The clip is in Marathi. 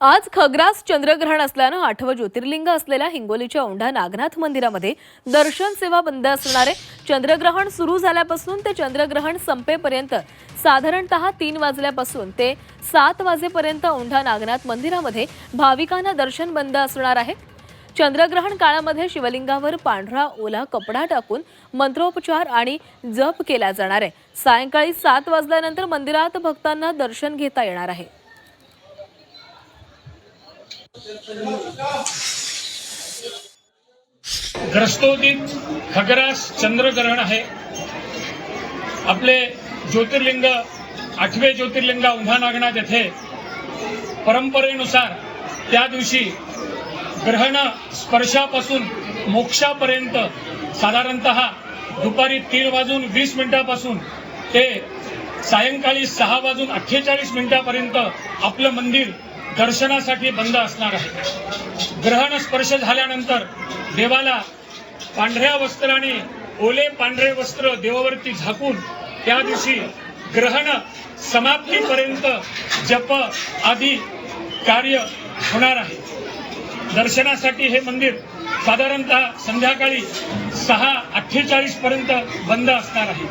आज खग्रास चंद्रग्रहण असल्यानं 8वं ज्योतिर्लिंग असलेल्या हिंगोलीच्या औंढा नागनाथ मंदिरामध्ये दर्शन सेवा बंद असणार आहे। चंद्रग्रहण सुरू झाल्यापासून ते चंद्रग्रहण संपेपर्यंत साधारणतः 3 वाजल्यापासून ते 7 वाजेपर्यंत औंढा नागनाथ मंदिरामध्ये भाविकांना दर्शन बंद असणार आहे। चंद्रग्रहण काळामध्ये शिवलिंगावर पांढरा ओला कपडा टाकून मंत्रोपचार आणि जप केला जाणार आहे। सायंकाळी 7 वाजल्यानंतर मंदिरात भक्तांना दर्शन घेता येणार आहे। ग्रस्तोदित खग्रास चंद्रग्रहण आहे। आपले ज्योतिर्लिंग 8वे ज्योतिर्लिंग औंढा नागनाथ येथे परंपरेनुसार त्या दिवशी ग्रहण स्पर्शापासून मोक्षापर्यंत साधारणतः दुपारी 3:20 पासून ते सायंकाळी 6:48 पर्यंत आपलं मंदिर दर्शनासाठी बंद असणार आहे। ग्रहण स्पर्श झाल्यानंतर देवाला पांढऱ्या वस्त्राने ओले पांढरे वस्त्र देवावरती झाकून त्या दिवशी ग्रहण समाप्तीपर्यंत जप आदी कार्य होणार आहे। दर्शनासाठी हे मंदिर साधारणतः संध्याकाळी 6:48 पर्यंत बंद असणार आहे।